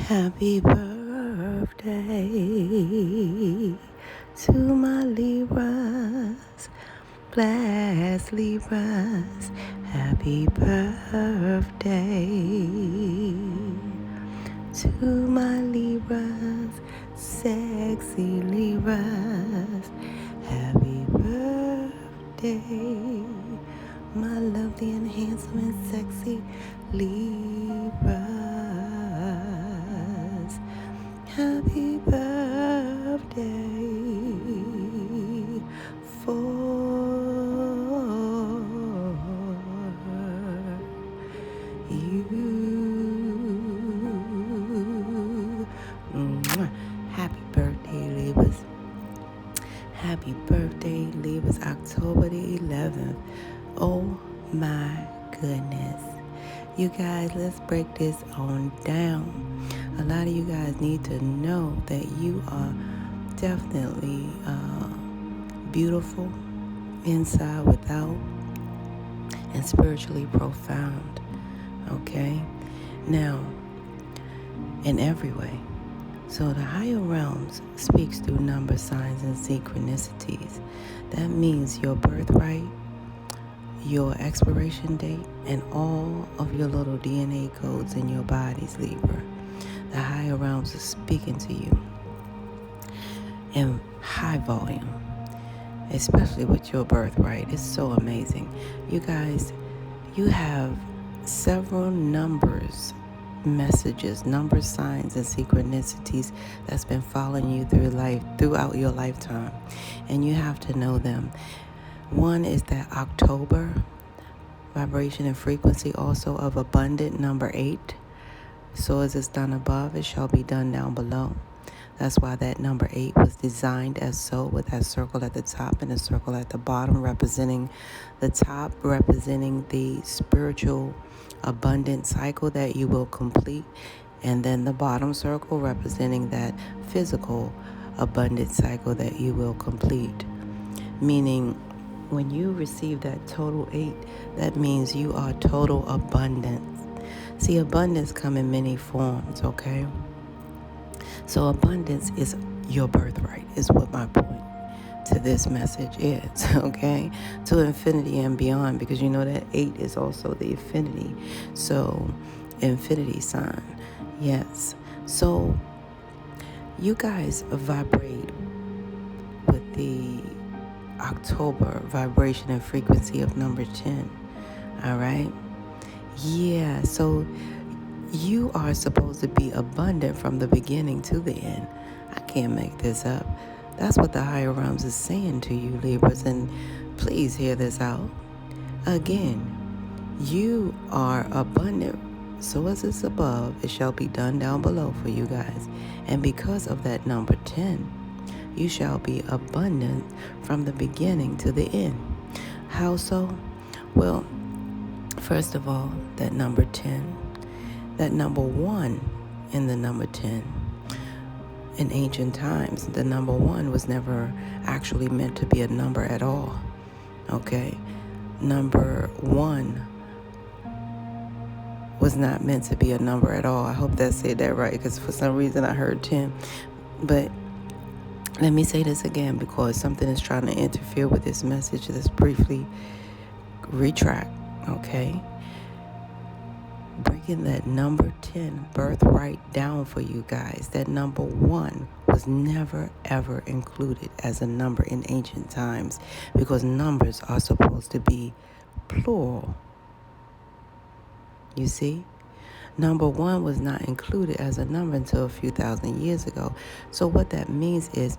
Happy birthday to my Libras, blessed Libras. Happy birthday to my Libras, sexy Libras. Happy birthday, my lovely and handsome and sexy Libras. Happy birthday for you. Happy birthday, Libras. Happy birthday, Libras, October the 11th. Oh my goodness. You guys, let's break this on down. A lot of you guys need to know that you are definitely beautiful inside, without, and spiritually profound. Okay? Now, in every way. So the higher realms speaks through number, signs, and synchronicities. That means your birthright, your expiration date, and all of your little DNA codes in your bodies, Libra. The higher realms are speaking to you in high volume, especially with your birthright. It's so amazing. You guys, you have several numbers, messages, number, signs, and synchronicities that's been following you throughout your lifetime, and you have to know them. One is that October vibration and frequency, also of abundant, number 8. So as it's done above, it shall be done down below. That's why that number 8 was designed as so, with that circle at the top and a circle at the bottom, representing the top, representing the spiritual abundant cycle that you will complete, and then the bottom circle representing that physical abundant cycle that you will complete. Meaning, when you receive that total 8, that means you are total abundance. See, abundance come in many forms, okay? So abundance is your birthright, is what my point to this message is, okay? To infinity and beyond, because you know that 8 is also the infinity. So, infinity sign, yes. So, you guys vibrate with the October vibration and frequency of number 10, all right? Yeah, so you are supposed to be abundant from the beginning to the end. I can't make this up. That's what the higher realms is saying to you, Libras, and please hear this out. Again, you are abundant. So as it's above, it shall be done down below for you guys. And because of that number 10, you shall be abundant from the beginning to the end. How so? Well, first of all, that number 10, that number 1 in the number 10. In ancient times, the number 1 was never actually meant to be a number at all. Okay? Number 1 was not meant to be a number at all. I hope that said that right, because for some reason I heard 10. But let me say this again, because something is trying to interfere with this message. Let's briefly retract, okay? Breaking that number 10 birthright down for you guys. That number 1 was never, ever included as a number in ancient times, because numbers are supposed to be plural. You see? Number 1 was not included as a number until a few thousand years ago. So what that means is,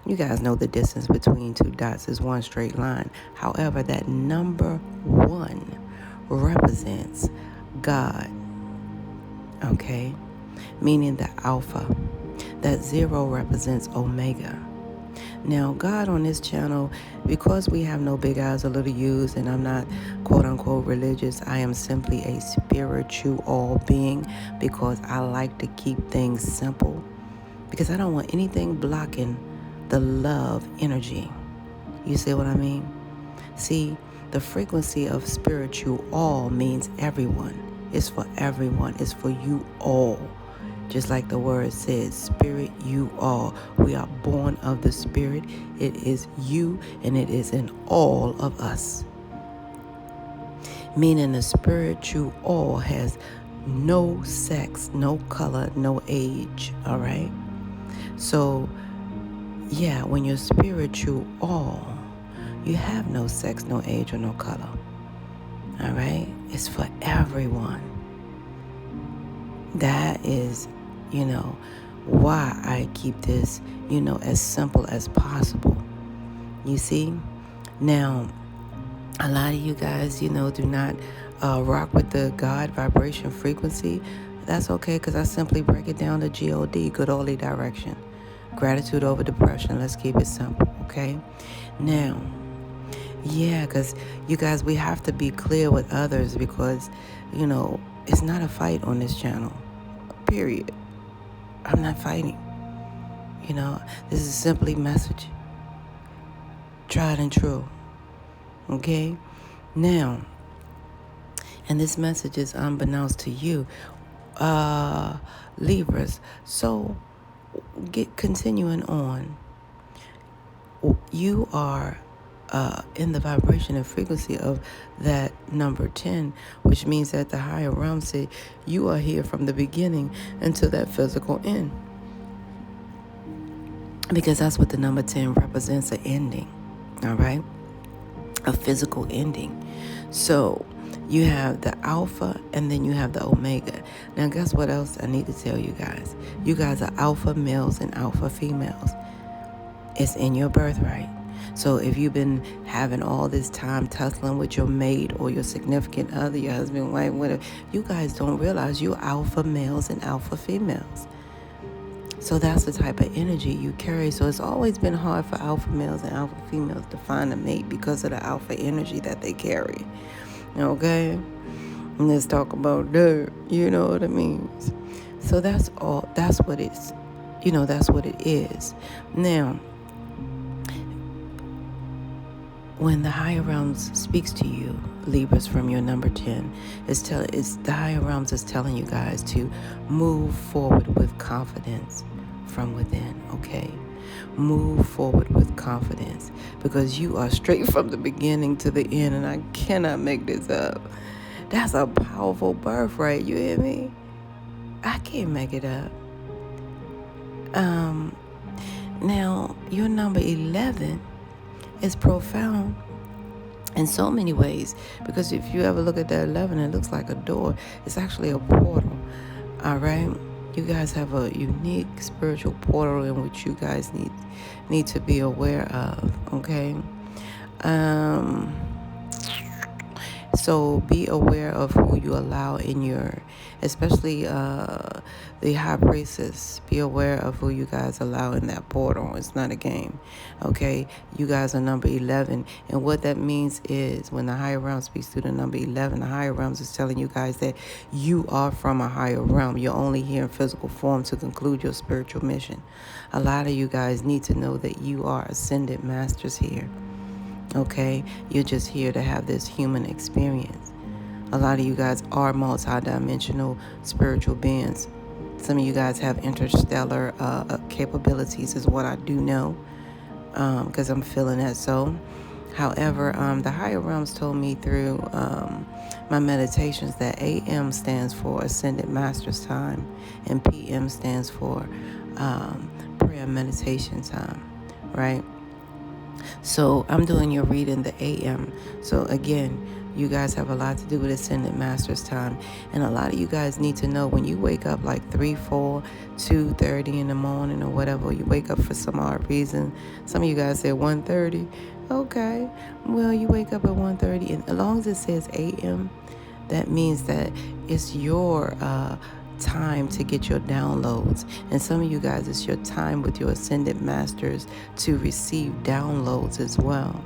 you guys know the distance between two dots is one straight line. However, that number 1 represents God, okay? Meaning the Alpha. That 0 represents Omega. Now, God on this channel, because we have no big eyes or little U's, and I'm not quote-unquote religious, I am simply a spiritual being, because I like to keep things simple, because I don't want anything blocking the love energy. You see what I mean? See, the frequency of spiritual all means everyone. It's for everyone. It's for you all. Just like the word says, spirit you are. We are born of the spirit. It is you and it is in all of us. Meaning the spirit you all has no sex, no color, no age. All right. So yeah, when you're spiritual all, you have no sex, no age, or no color. All right? It's for everyone. That is, why I keep this, as simple as possible. You see? Now, a lot of you guys, do not rock with the God vibration frequency. That's okay, because I simply break it down to GOD, good holy direction. Gratitude over depression. Let's keep it simple, okay? Now, yeah, because you guys, we have to be clear with others because, it's not a fight on this channel, period. I'm not fighting. This is simply message. Tried and true, okay? Now, and this message is unbeknownst to you, Libras. So, continuing on, you are in the vibration and frequency of that number 10, which means that the higher realm say you are here from the beginning until that physical end, because that's what the number 10 represents, an ending. All right, a physical ending. So you have the alpha and then you have the omega. Now guess what else I need to tell you guys? You guys are alpha males and alpha females. It's in your birthright. So if you've been having all this time tussling with your mate or your significant other, your husband, wife, whatever, you guys don't realize you're alpha males and alpha females. So that's the type of energy you carry. So it's always been hard for alpha males and alpha females to find a mate because of the alpha energy that they carry. Okay? And let's talk about that. You know what it means. So that's all. That's what it's, that's what it is. Now, when the higher realms speaks to you, Libras, from your number 10, it's the higher realms is telling you guys to move forward with confidence from within, okay? Move forward with confidence, because you are straight from the beginning to the end, and I cannot make this up. That's a powerful birthright, you hear me? I can't make it up. Now, your number 11 is profound in so many ways, because if you ever look at that 11, it looks like a door. It's actually a portal. All right, you guys have a unique spiritual portal in which you guys need to be aware of. Okay, so be aware of who you allow in your, especially the high priestess. Be aware of who you guys allow in that portal. It's not a game, okay? You guys are number 11. And what that means is when the higher realm speaks through the number 11, the higher realms is telling you guys that you are from a higher realm. You're only here in physical form to conclude your spiritual mission. A lot of you guys need to know that you are ascended masters here. Okay, you're just here to have this human experience. A lot of you guys are multi-dimensional spiritual beings. Some of you guys have interstellar capabilities, is what I do know, because I'm feeling that. So, however, the higher realms told me through my meditations that AM stands for Ascended Master's Time, and PM stands for prayer and meditation time, right? So I'm doing your reading the AM. So again, you guys have a lot to do with Ascended Master's Time. And a lot of you guys need to know when you wake up like 3, 4, 2:30 in the morning or whatever, you wake up for some odd reason. Some of you guys say 1:30. Okay. Well, you wake up at 1:30, and as long as it says AM, that means that it's your time to get your downloads. And some of you guys, it's your time with your ascended masters to receive downloads as well.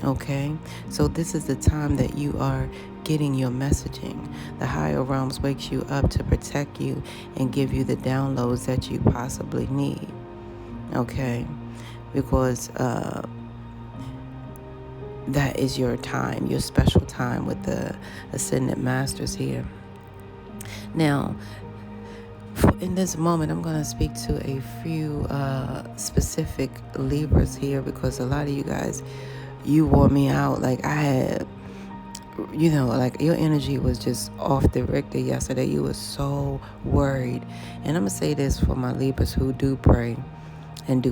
Okay, so this is the time that you are getting your messaging. The higher realms wakes you up to protect you and give you the downloads that you possibly need. Okay, because that is your time, your special time with the ascended masters here. Now, In this moment, I'm going to speak to a few specific Libras here, because a lot of you guys, you wore me out. Like I had, like your energy was just off the Richter yesterday. You were so worried. And I'm going to say this for my Libras who do pray and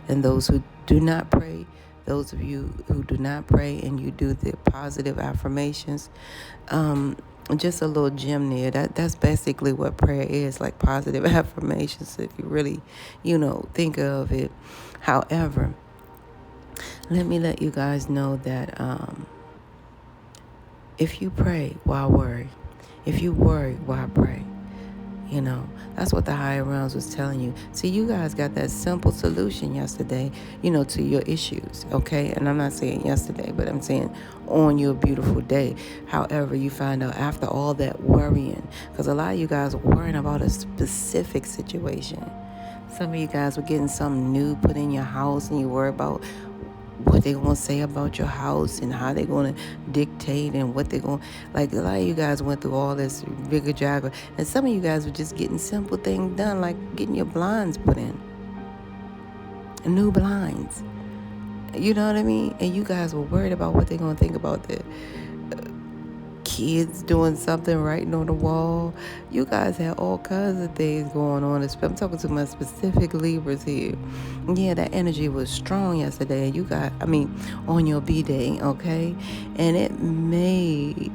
those who do not pray. Those of you who do not pray and you do the positive affirmations, just a little gem there. That's basically what prayer is, like positive affirmations, if you really, think of it. However, let me let you guys know that if you pray, why worry? If you worry, why pray? That's what the higher realms was telling you. See, you guys got that simple solution yesterday, to your issues, okay? And I'm not saying yesterday, but I'm saying on your beautiful day. However, you find out after all that worrying, because a lot of you guys are worrying about a specific situation. Some of you guys were getting something new put in your house, and you worry about what they're going to say about your house and how they're going to dictate and what they're going to... Like, a lot of you guys went through all this bigger jagger. And some of you guys were just getting simple things done, like getting your blinds put in. New blinds. You know what I mean? And you guys were worried about what they're going to think about the kids doing something, writing on the wall. You guys had all kinds of things going on. I'm talking to my specific Libras here. Yeah, that energy was strong yesterday. You got, on your B-Day, okay? And it made...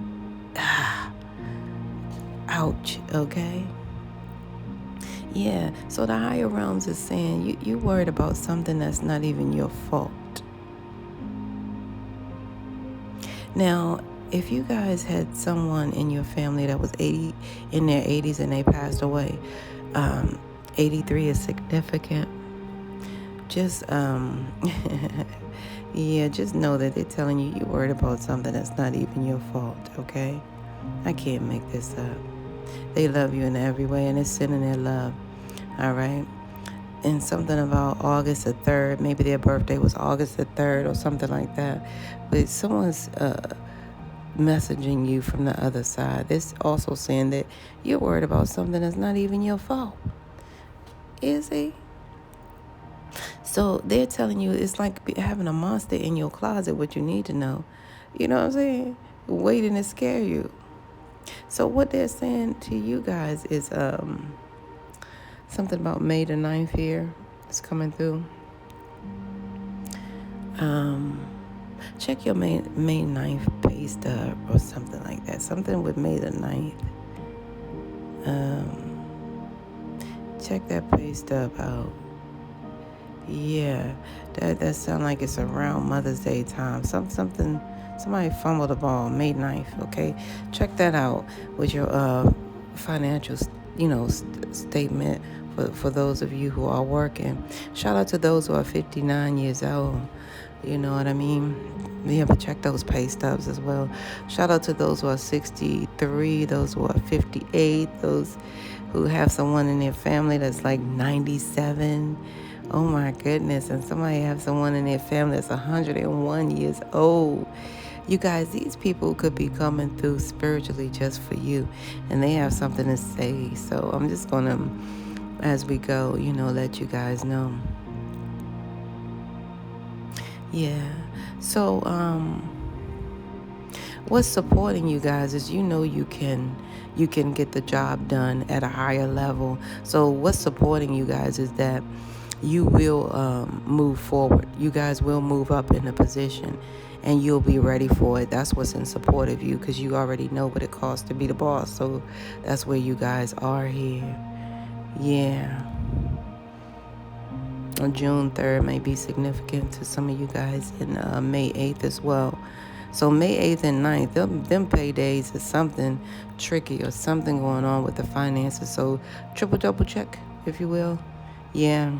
ouch, okay? Yeah, so the higher realms is saying you worried about something that's not even your fault. Now, if you guys had someone in your family that was in their 80s and they passed away, 83 is significant. Just, just know that they're telling you you're worried about something that's not even your fault, okay? I can't make this up. They love you in every way, and they're sending their love, all right? And something about August the 3rd, maybe their birthday was August the 3rd or something like that. But someone's messaging you from the other side. It's also saying that you're worried about something that's not even your fault. Is it? So they're telling you it's like having a monster in your closet, what you need to know. You know what I'm saying? Waiting to scare you. So what they're saying to you guys is something about May the 9th here. It's coming through. Check your May 9th pay stub or something like that. Something with May the 9th. Check that pay stub out. Yeah, that sounds like it's around Mother's Day time. Somebody fumbled the ball, May 9th, okay? Check that out with your financial, statement for those of you who are working. Shout out to those who are 59 years old. You know what I mean? Yeah, but check those pay stubs as well. Shout out to those who are 63, those who are 58, those who have someone in their family that's like 97. Oh my goodness. And somebody have someone in their family that's 101 years old. You guys, these people could be coming through spiritually just for you, and they have something to say. So I'm just going to, as we go, let you guys know. Yeah. So, what's supporting you guys is you can get the job done at a higher level. So what's supporting you guys is that you will move forward. You guys will move up in a position, and you'll be ready for it. That's what's in support of you, because you already know what it costs to be the boss. So that's where you guys are here. Yeah. June 3rd may be significant to some of you guys, and May 8th as well. So May 8th and 9th, them paydays is something tricky or something going on with the finances. So double check, if you will. Yeah.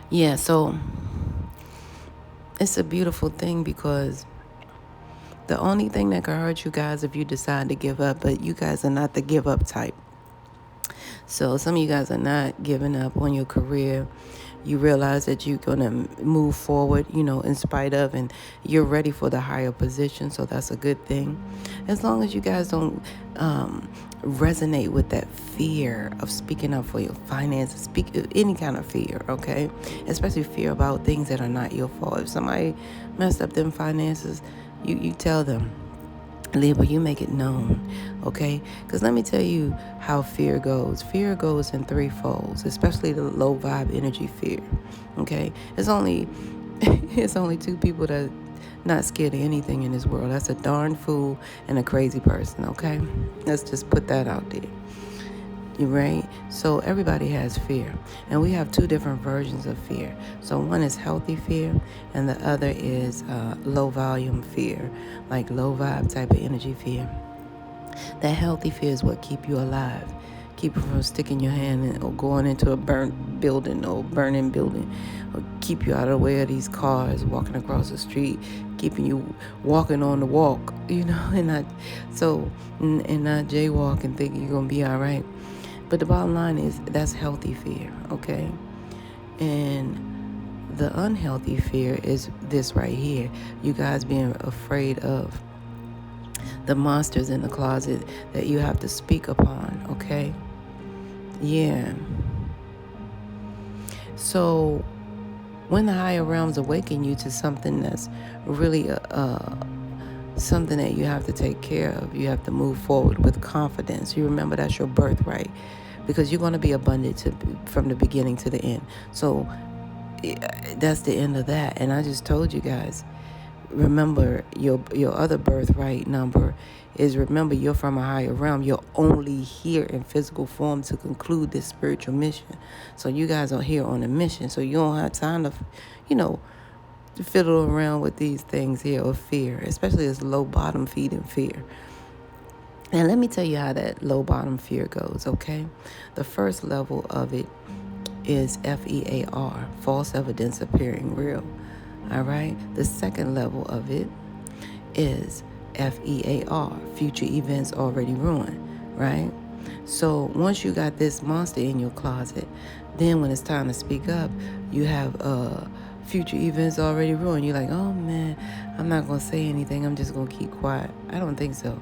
Yeah, so it's a beautiful thing, because the only thing that can hurt you guys if you decide to give up, but you guys are not the give up type. So some of you guys are not giving up on your career. You realize that you're going to move forward, in spite of, and you're ready for the higher position. So that's a good thing. As long as you guys don't resonate with that fear of speaking up for your finances, speak any kind of fear, okay? Especially fear about things that are not your fault. If somebody messed up them finances, you tell them, Libra, you make it known, okay? Because let me tell you how fear goes. Fear goes in three folds, especially the low vibe energy fear, okay? It's only it's only two people that not scared of anything in this world. That's a darn fool and a crazy person, okay? Let's just put that out there. You right? So everybody has fear. And we have two different versions of fear. So one is healthy fear and the other is low volume fear, like low vibe type of energy fear. That healthy fear is what keep you alive. Keep you from sticking your hand in, or going into a burnt building or burning building, or keep you out of the way of these cars walking across the street, keeping you walking on the walk, and not jaywalk and thinking you're gonna be all right. But the bottom line is that's healthy fear, okay? And the unhealthy fear is this right here. You guys being afraid of the monsters in the closet that you have to speak upon, okay? Yeah. So when the higher realms awaken you to something that's really something that you have to take care of, you have to move forward with confidence. You remember that's your birthright, because you're going to be abundant from the beginning to the end. So that's the end of that. And I just told you guys, remember your other birthright number is, remember, you're from a higher realm. You're only here in physical form to conclude this spiritual mission. So you guys are here on a mission. So you don't have time to, to fiddle around with these things here of fear, especially this low bottom feeding fear. And let me tell you how that low bottom fear goes, okay? The first level of it is FEAR, false evidence appearing real. All right? The second level of it is FEAR, future events already ruined, right? So once you got this monster in your closet, then when it's time to speak up, you have future events already ruined. You're like, oh man, I'm not going to say anything. I'm just going to keep quiet. I don't think so.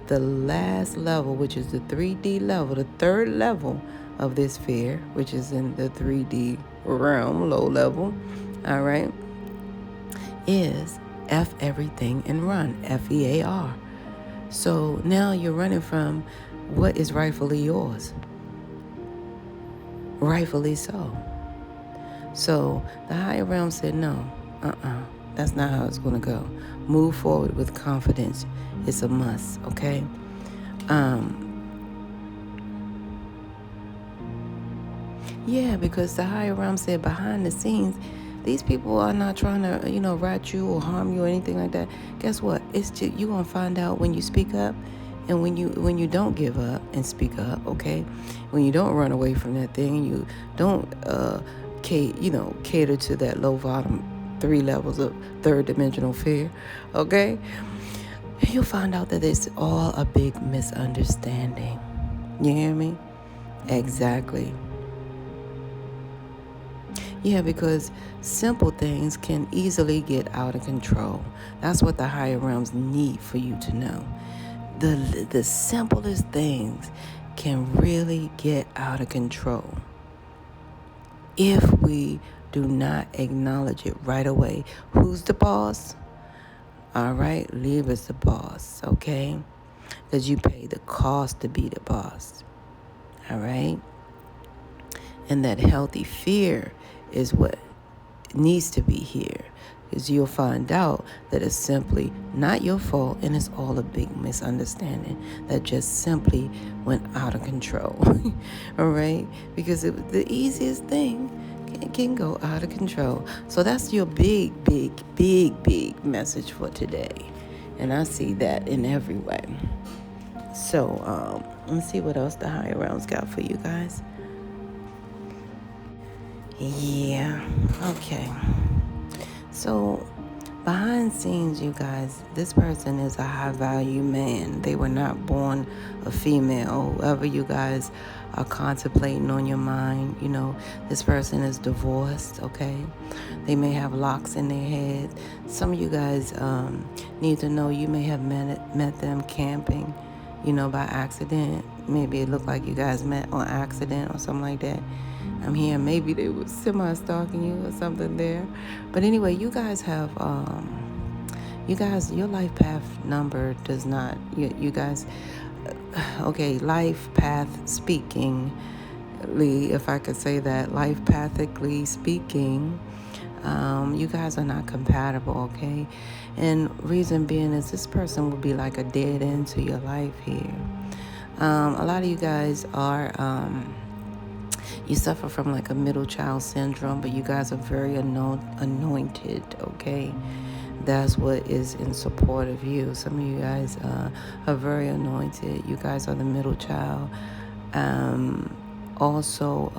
The last level, which is the 3D level, the third level of this fear, which is in the 3D realm, low level, all right, is F everything and run, FEAR. So now you're running from what is rightfully yours. Rightfully so. So the higher realm said, no, that's not how it's going to go. Move forward with confidence. It's a must, okay? Yeah, because the higher realm said behind the scenes, these people are not trying to, rat you or harm you or anything like that. Guess what? It's just, you're going to find out when you speak up and when you don't give up and speak up, okay? When you don't run away from that thing, you don't cater to that low bottom 3 levels of third dimensional fear, okay? You'll find out that it's all a big misunderstanding. You hear me? Exactly. Yeah, because simple things can easily get out of control. That's what the higher realms need for you to know. The simplest things can really get out of control if we do not acknowledge it right away. Who's the boss? All right, Libra's the boss, okay? Because you pay the cost to be the boss, all right? And that healthy fear is what needs to be here, because you'll find out that it's simply not your fault and it's all a big misunderstanding that just simply went out of control. All right? Because the easiest thing can go out of control. So that's your big message for today. And I see that in every way. So let's see what else the higher realms got for you guys. Yeah, okay. So behind scenes, you guys, this person is a high value man. They were not born a female. Whoever you guys are contemplating on your mind, this person is divorced, okay? They may have locks in their head. Some of you guys need to know you may have met them camping, by accident. Maybe it looked like you guys met on accident or something like that. I'm hearing maybe they were semi-stalking you or something there. But anyway, you guys have, your life path number does not, you guys, okay, life path speaking, if I could say that, life pathically speaking, you guys are not compatible, okay? And reason being is this person will be like a dead end to your life here. A lot of you guys are, you suffer from like a middle child syndrome, but you guys are very anointed, okay? That's what is in support of you. Some of you guys are very anointed. You guys are the middle child. Also,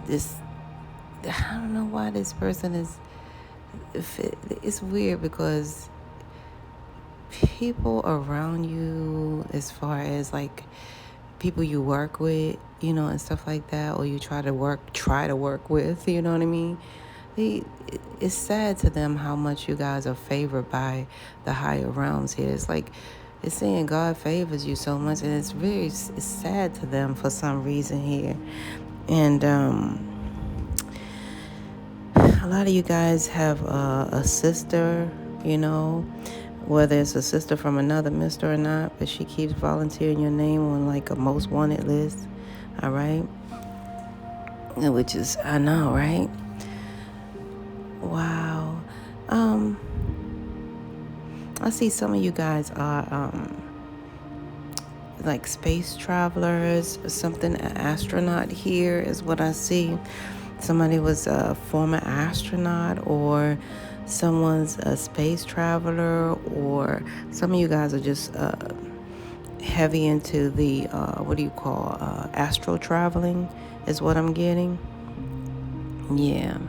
this, I don't know why this person is, it's weird because people around you, as far as like people you work with, and stuff like that, or you try to work with, you know what I mean? It's sad to them how much you guys are favored by the higher realms here. It's like, it's saying God favors you so much, and it's sad to them for some reason here. And a lot of you guys have a sister, whether it's a sister from another mister or not, but she keeps volunteering your name on like a most wanted list, all right? Which is, I know, right? Wow. I see some of you guys are like space travelers, something, an astronaut here is what I see. Somebody was a former astronaut, or someone's a space traveler, or some of you guys are just heavy into the, astral traveling is what I'm getting. Yeah.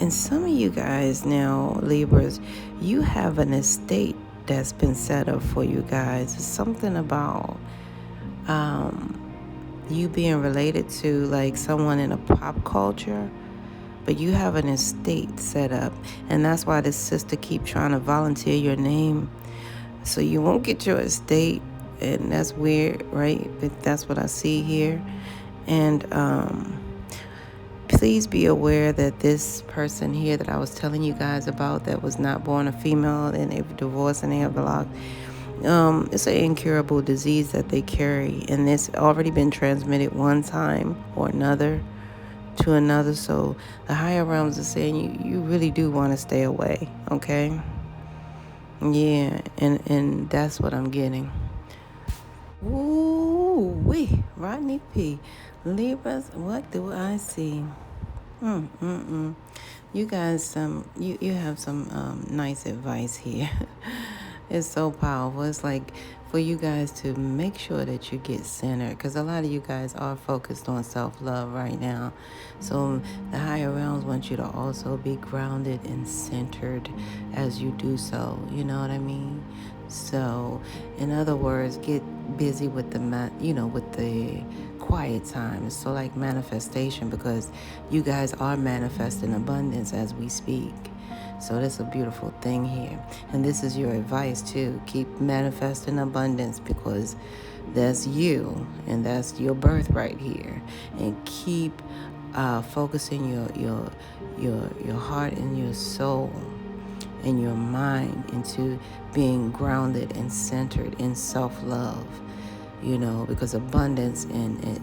And some of you guys now, Libras, you have an estate that's been set up for you guys. It's something about you being related to like someone in a pop culture, but you have an estate set up. And that's why this sister keep trying to volunteer your name. So you won't get your estate. And that's weird, right? But that's what I see here. And please be aware that this person here that I was telling you guys about that was not born a female and they were divorced and they have the lock, it's an incurable disease that they carry, and it's already been transmitted one time or another to another. So the higher realms are saying you really do want to stay away, okay? Yeah, and that's what I'm getting. Ooh-wee, Rodney P. Libras, what do I see? You guys, you have some nice advice here. It's so powerful. It's like for you guys to make sure that you get centered, because a lot of you guys are focused on self-love right now. So the higher realms want you to also be grounded and centered as you do so. You know what I mean? So, in other words, get busy with with the quiet time. So like manifestation, because you guys are manifesting abundance as we speak. So that's a beautiful thing here. And this is your advice too. Keep manifesting abundance, because that's you and that's your birthright here. And keep focusing your heart and your soul and your mind into being grounded and centered in self-love, because abundance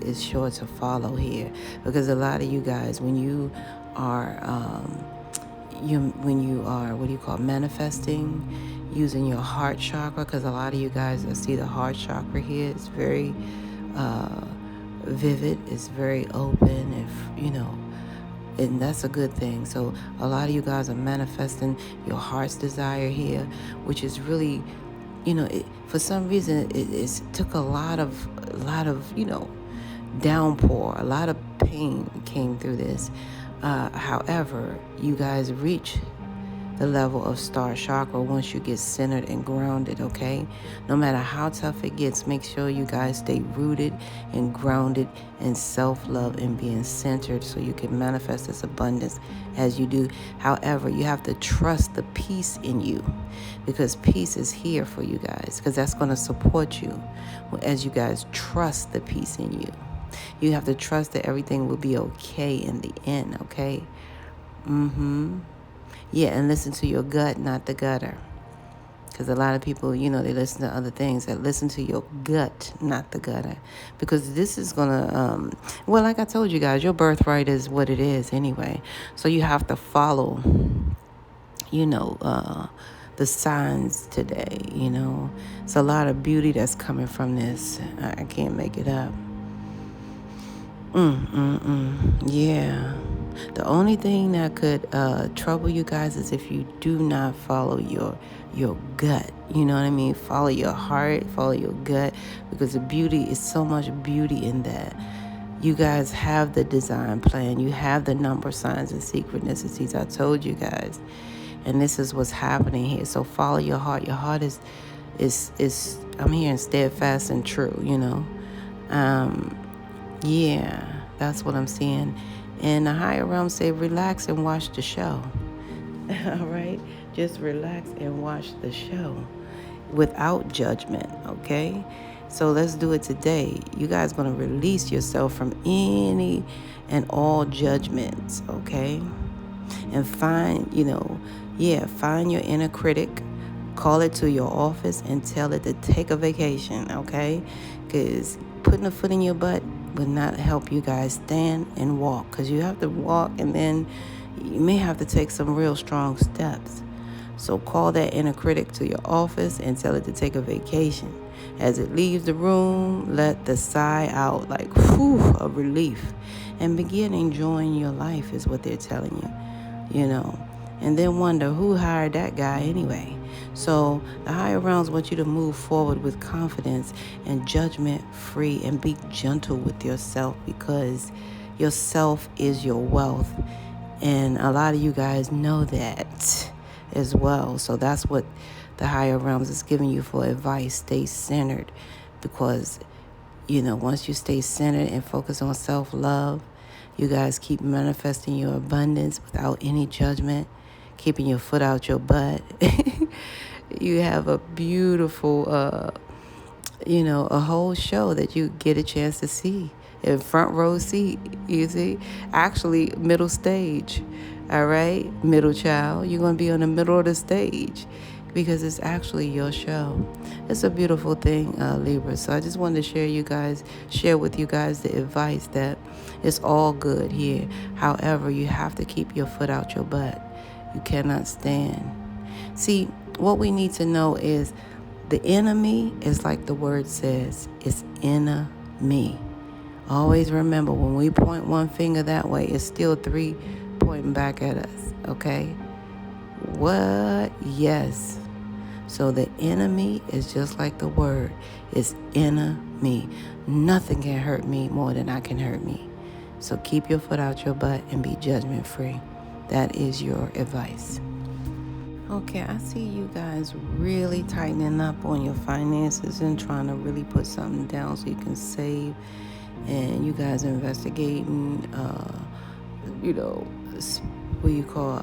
is sure to follow here. Because a lot of you guys, when you are manifesting using your heart chakra, because a lot of you guys, I see the heart chakra here, it's very vivid, it's very open, and that's a good thing. So a lot of you guys are manifesting your heart's desire here, which is really, for some reason, it took a lot of downpour, a lot of pain came through this. However, you guys reach the level of star chakra once you get centered and grounded, okay? No matter how tough it gets, make sure you guys stay rooted and grounded in self-love and being centered so you can manifest this abundance as you do. However, you have to trust the peace in you, because peace is here for you guys, because that's going to support you as you guys trust the peace in you. You have to trust that everything will be okay in the end, okay? Yeah, and listen to your gut, not the gutter. Because a lot of people, they listen to other things. That listen to your gut, not the gutter. Because this is going to, like I told you guys, your birthright is what it is anyway. So you have to follow, the signs today, It's a lot of beauty that's coming from this. I can't make it up. Yeah. The only thing that could trouble you guys is if you do not follow your gut. You know what I mean? Follow your heart, follow your gut, because the beauty is so much beauty in that. You guys have the design plan. You have the number, signs, and synchronicities. I told you guys. And this is what's happening here. So follow your heart. Your heart is I'm hearing steadfast and true, Yeah, that's what I'm seeing. And the higher realms say relax and watch the show. All right? Just relax and watch the show without judgment, okay? So let's do it today. You guys going to release yourself from any and all judgments, okay? And find your inner critic. Call it to your office and tell it to take a vacation, okay? Because putting a foot in your butt would not help you guys stand and walk, because you have to walk and then you may have to take some real strong steps. So call that inner critic to your office and tell it to take a vacation. As it leaves the room, let the sigh out like of relief and begin enjoying your life is what they're telling you, and then wonder who hired that guy anyway. So the higher realms want you to move forward with confidence and judgment free, and be gentle with yourself, because yourself is your wealth. And a lot of you guys know that as well. So that's what the higher realms is giving you for advice. Stay centered, because, once you stay centered and focus on self-love, you guys keep manifesting your abundance without any judgment, keeping your foot out your butt. You have a beautiful, a whole show that you get a chance to see in front row seat, you see. Actually, middle stage, all right? Middle child, you're going to be on the middle of the stage, because it's actually your show. It's a beautiful thing, Libra. So I just wanted to share with you guys the advice that it's all good here. However, you have to keep your foot out your butt. You cannot stand. See, what we need to know is the enemy is like the word says, it's enemy. Always remember, when we point one finger that way, it's still three pointing back at us, okay? What? Yes. So the enemy is just like the word. It's enemy. Nothing can hurt me more than I can hurt me. So keep your foot out your butt and be judgment free. That is your advice. Okay, I see you guys really tightening up on your finances and trying to really put something down so you can save. And you guys are investigating, what you call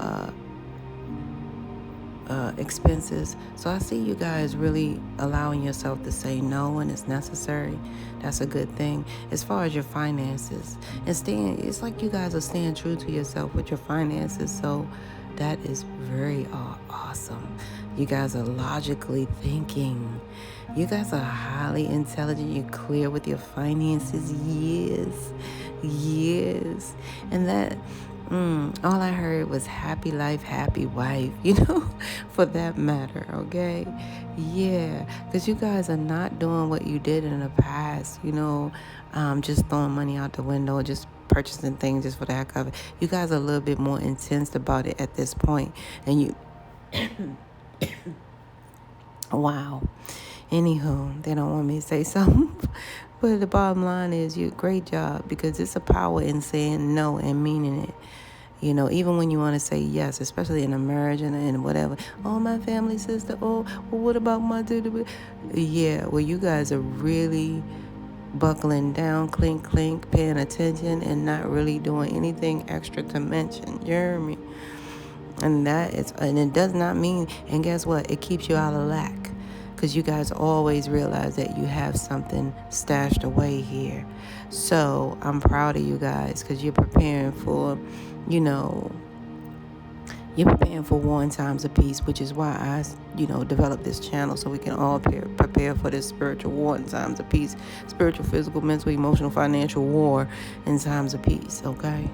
expenses. So I see you guys really allowing yourself to say no when it's necessary. That's a good thing. As far as your finances, and it's like you guys are staying true to yourself with your finances. So that is very awesome. You guys are logically thinking. You guys are highly intelligent. You're clear with your finances. Yes. And that, all I heard was happy life, happy wife, for that matter, okay? Yeah, because you guys are not doing what you did in the past, just throwing money out the window, just purchasing things just for the heck of it. You guys are a little bit more intense about it at this point. And you... Wow. Anywho, they don't want me to say something. But the bottom line is, great job, because it's a power in saying no and meaning it. Even when you want to say yes, especially in a marriage and whatever. Oh, my family sister. Oh, well, what about my dude? Yeah, well, you guys are really buckling down, clink, clink, paying attention, and not really doing anything extra to mention. You hear me? And it does not mean, and guess what? It keeps you out of lack. Because you guys always realize that you have something stashed away here. So I'm proud of you guys because you're preparing for, war in times of peace, which is why I, developed this channel so we can all prepare for this spiritual war in times of peace. Spiritual, physical, mental, emotional, financial war in times of peace, okay?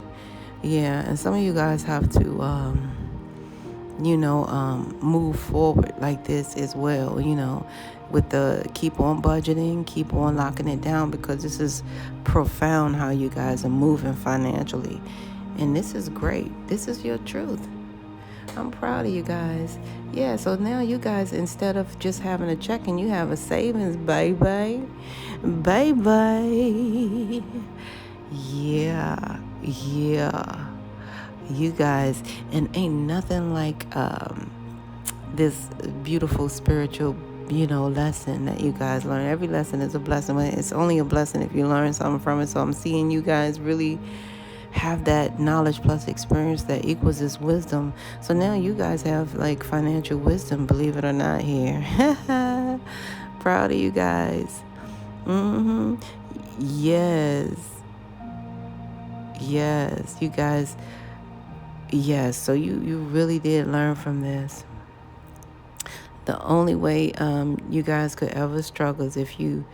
Yeah, and some of you guys have to, move forward like this as well, with the keep on budgeting, keep on locking it down, because this is profound how you guys are moving financially. And this is great. This is your truth. I'm proud of you guys. Yeah, so now you guys, instead of just having a checking, you have a savings, baby. Baby. Yeah. You guys, and ain't nothing like this beautiful spiritual, lesson that you guys learn. Every lesson is a blessing, but it's only a blessing if you learn something from it. So I'm seeing you guys really have that knowledge plus experience that equals this wisdom. So now you guys have like financial wisdom, believe it or not, here. Proud of you guys. Yes, you guys. Yes, so you really did learn from this. The only way you guys could ever struggle is if you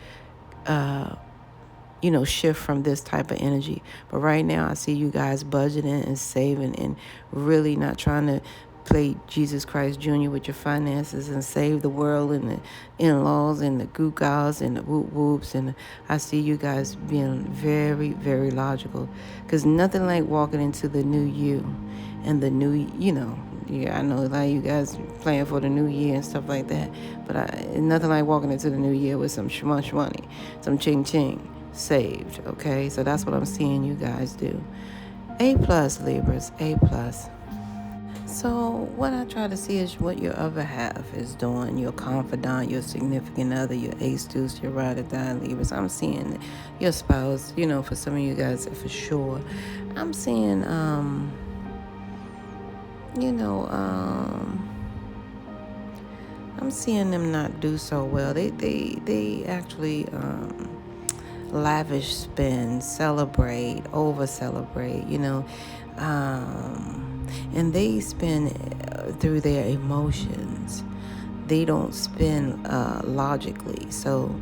shift from this type of energy. But right now I see you guys budgeting and saving and really not trying to play Jesus Christ Jr. with your finances and save the world and the in-laws and the goo-gaws and the whoop-whoops. And I see you guys being very, very logical, because nothing like walking into the new you and the new, I know a lot of you guys playing for the new year and stuff like that, but nothing like walking into the new year with some money, some ching-ching saved, okay? So that's what I'm seeing you guys do. A+, Libras, A+. So what I try to see is what your other half is doing, your confidant, your significant other, your ace deuce, your ride or die Libras. I'm seeing your spouse, for some of you guys for sure. I'm seeing, I'm seeing them not do so well. They actually lavish spend, celebrate, over celebrate, and they spend through their emotions. They don't spend logically. So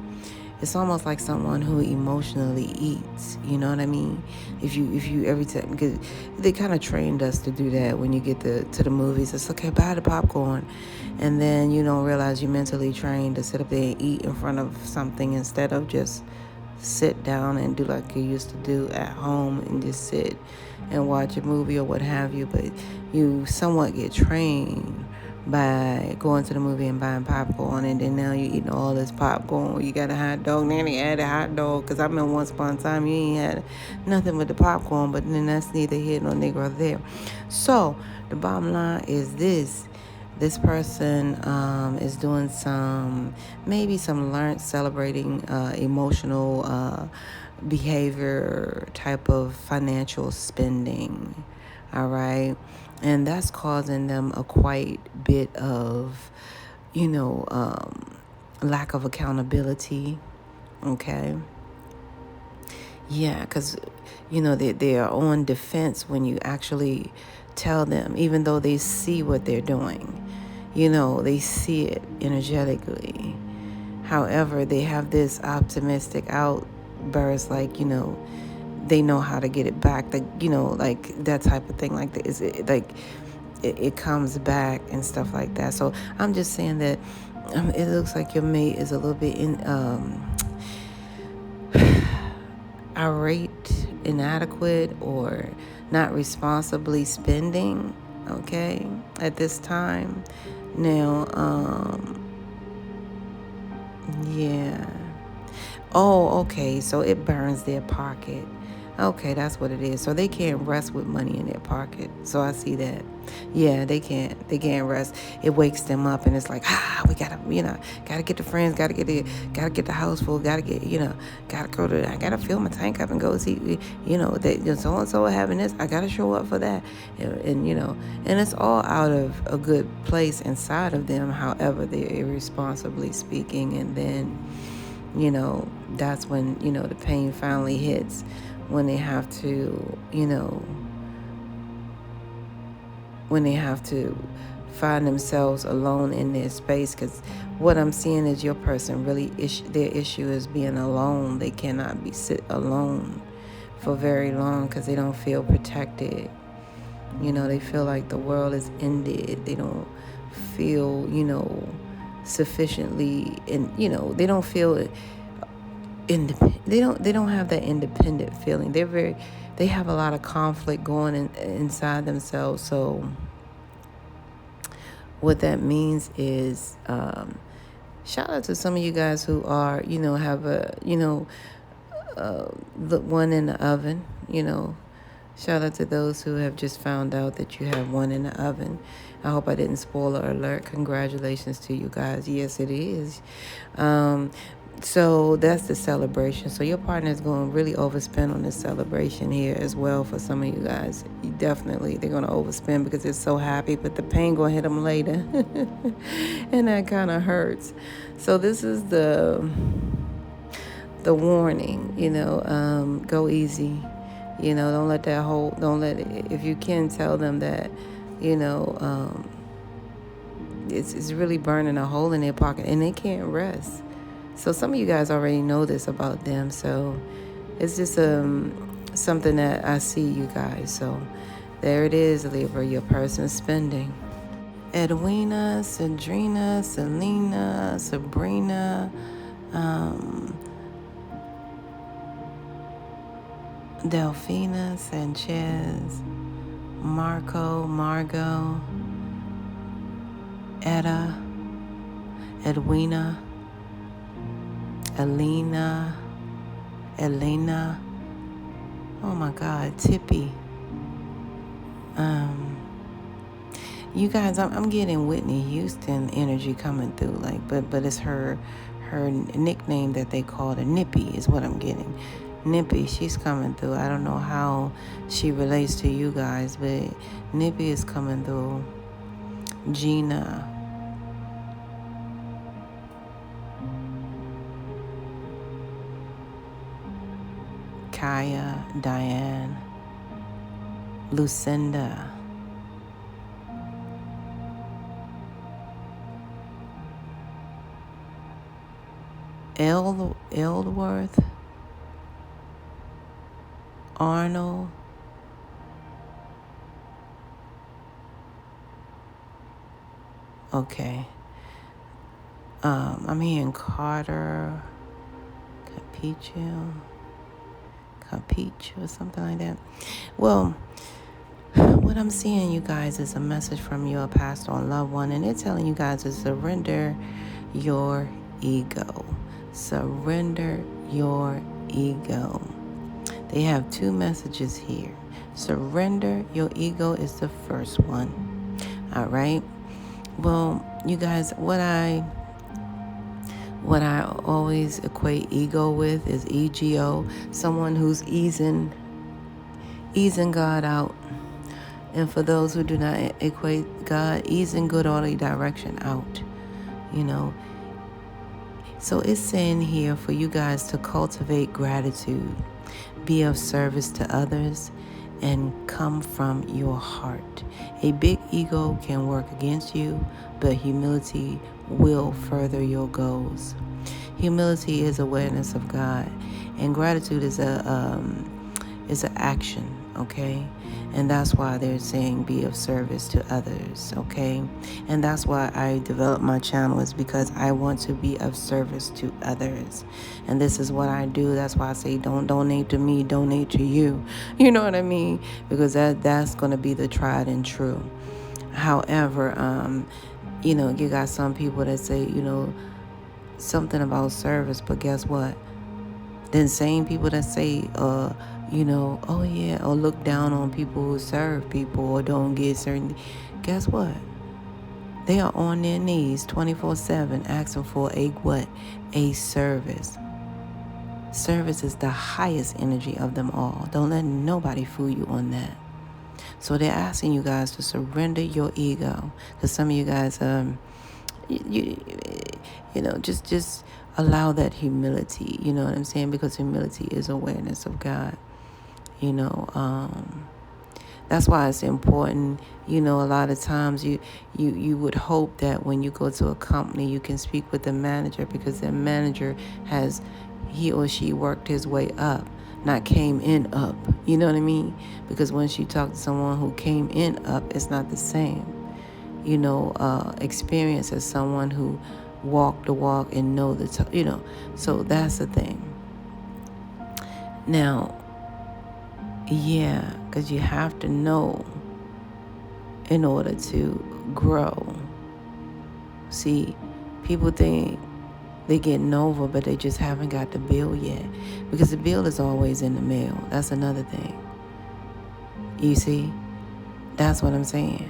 it's almost like someone who emotionally eats. You know what I mean? If you every time, because they kind of trained us to do that. When you get to the movies, it's okay, buy the popcorn, and then you don't realize you're mentally trained to sit up there and eat in front of something instead of just sit down and do like you used to do at home and just sit and watch a movie or what have you. But you somewhat get trained by going to the movie and buying popcorn, and then now you're eating all this popcorn. You got a hot dog, now they add a hot dog, because I remember once upon a time you ain't had nothing but the popcorn, but then that's neither here nor there. So the bottom line is this person is doing maybe some learned celebrating emotional behavior type of financial spending, all right? And that's causing them a quite bit of, lack of accountability, okay? Yeah, because, they are on defense when you actually tell them, even though they see what they're doing. They see it energetically. However, they have this optimistic outburst, like, they know how to get it back, like, like that type of thing. Like, it comes back and stuff like that. So I'm just saying that it looks like your mate is a little bit irate, inadequate, or not responsibly spending, okay, at this time. Now, yeah. Oh, okay, so it burns their pocket. Okay, that's what it is. So they can't rest with money in their pocket. So I see that. Yeah, they can't. They can't rest. It wakes them up, and it's like, we gotta, gotta get the friends, gotta get the house full, gotta get, gotta go to, I gotta fill my tank up and go see, so and so having this, I gotta show up for that, and it's all out of a good place inside of them. However, they're irresponsibly speaking, and then, that's when the pain finally hits, when they have to, when they have to find themselves alone in their space. Because what I'm seeing is your person really, their issue is being alone. They cannot sit alone for very long because they don't feel protected. They feel like the world is ended. They don't feel, sufficiently, and they don't feel independent. They don't have that independent feeling. They have a lot of conflict going inside themselves. So what that means is, shout out to some of you guys who are, have a, the one in the oven, Shout out to those who have just found out that you have one in the oven. I hope I didn't spoil or alert. Congratulations to you guys. Yes, it is. So that's the celebration. So your partner is going to really overspend on this celebration here as well. For some of you guys, they're going to overspend because they're so happy, but the pain going to hit them later. And that kind of hurts. So this is the warning, go easy. Don't let if you can, tell them that, it's really burning a hole in their pocket and they can't rest. So some of you guys already know this about them. So it's just something that I see, you guys. So there it is, Libra, your person's spending. Edwina, Sandrina, Selena, Sabrina, Delphina, Sanchez, Marco, Margot, Etta, Edwina, Elena, oh my God, Tippy. You guys, I'm getting Whitney Houston energy coming through, but it's her nickname that they call her, Nippy, is what I'm getting. Nippy, she's coming through. I don't know how she relates to you guys, but Nippy is coming through. Gina, Kaya, Diane, Lucinda, Eldworth, Arnold, okay. I'm hearing Carter, Capiche or something like that. Well, what I'm seeing, you guys, is a message from your passed on loved one, and they're telling you guys to surrender your ego. Surrender your ego. They have two messages here. Surrender your ego is the first one. All right. Well, you guys, what I always equate ego with is ego, someone who's easing God out. And for those who do not equate God, easing good orderly direction out. So it's saying here for you guys to cultivate gratitude, be of service to others, and come from your heart. A big ego can work against you, but humility will further your goals. Humility is awareness of God, and gratitude is an action, okay? And that's why they're saying be of service to others, okay? And that's why I developed my channel, is because I want to be of service to others. And this is what I do. That's why I say don't donate to me, donate to you. You know what I mean? Because that's going to be the tried and true. However, you got some people that say, something about service, but guess what? Then same people that say, oh yeah, or look down on people who serve people or don't get certain, guess what? They are on their knees 24/7 asking for a what? A service. Service is the highest energy of them all. Don't let nobody fool you on that. So they're asking you guys to surrender your ego. Because some of you guys, just allow that humility. You know what I'm saying? Because humility is awareness of God. That's why it's important. A lot of times you would hope that when you go to a company, you can speak with the manager, because the manager he or she worked his way up, not came in up. You know what I mean? Because once you talk to someone who came in up, it's not the same. Experience as someone who walked the walk and know the so that's the thing. Now, yeah, because you have to know in order to grow. See, people think they're getting over, but they just haven't got the bill yet, because the bill is always in the mail. That's another thing. You see, that's what I'm saying.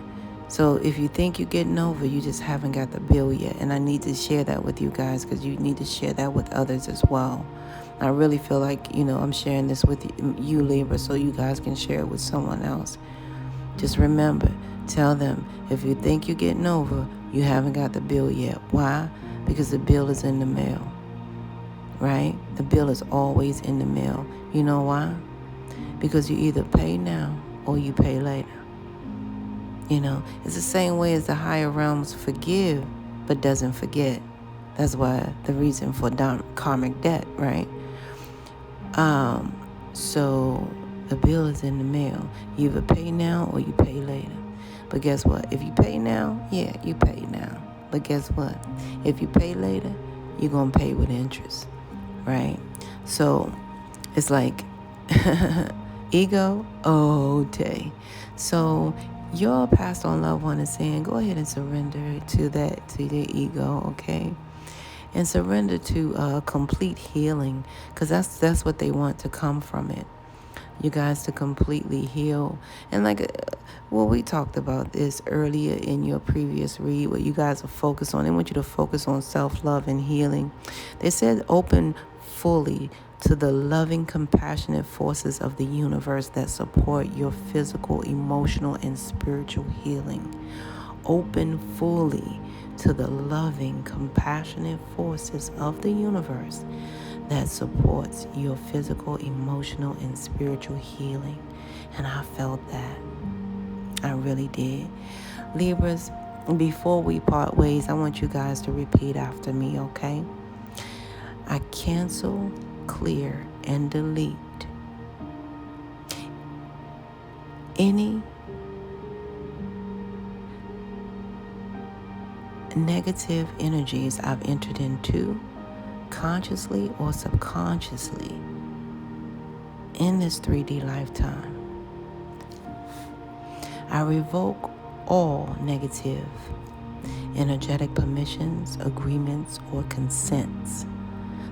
So if you think you're getting over, you just haven't got the bill yet. And I need to share that with you guys, because you need to share that with others as well. I really feel like, I'm sharing this with you, Libra, so you guys can share it with someone else. Just remember, tell them, if you think you're getting over, you haven't got the bill yet. Why? Because the bill is in the mail, right? The bill is always in the mail. You know why? Because you either pay now or you pay later. It's the same way as the higher realms forgive but doesn't forget. That's why the reason for karmic debt, right? So the bill is in the mail. You either pay now or you pay later. But guess what? If you pay now, yeah, you pay now. But guess what? If you pay later, you're going to pay with interest, right? So it's like ego, okay. So your passed on loved one is saying, go ahead and surrender to the ego, okay? And surrender to complete healing, because that's what they want to come from it. You guys to completely heal. And we talked about this earlier in your previous read, what you guys are focused on. They want you to focus on self-love and healing. They said open fully to the loving, compassionate forces of the universe that support your physical, emotional, and spiritual healing. Open fully to the loving, compassionate forces of the universe that supports your physical, emotional, and spiritual healing. And I felt that. I really did. Libras, before we part ways, I want you guys to repeat after me, okay? I cancel, clear, and delete any negative energies I've entered into, consciously or subconsciously, in this 3D lifetime. I revoke all negative energetic permissions, agreements, or consents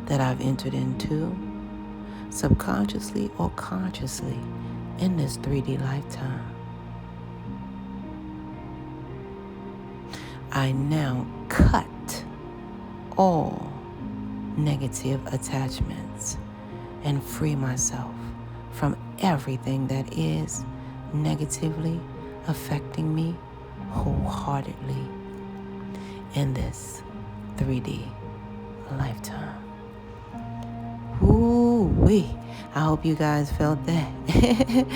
that I've entered into, subconsciously or consciously, in this 3D lifetime. I now cut all negative attachments and free myself from everything that is negatively affecting me wholeheartedly in this 3D lifetime. Ooh-wee. I hope you guys felt that.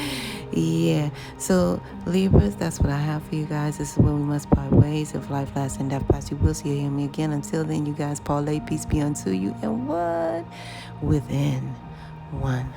Yeah. So, Libras, that's what I have for you guys. This is when we must part ways. If life lasts and death pass, you will see you hear me again. Until then, you guys, parlay, peace be unto you. And what? Within one.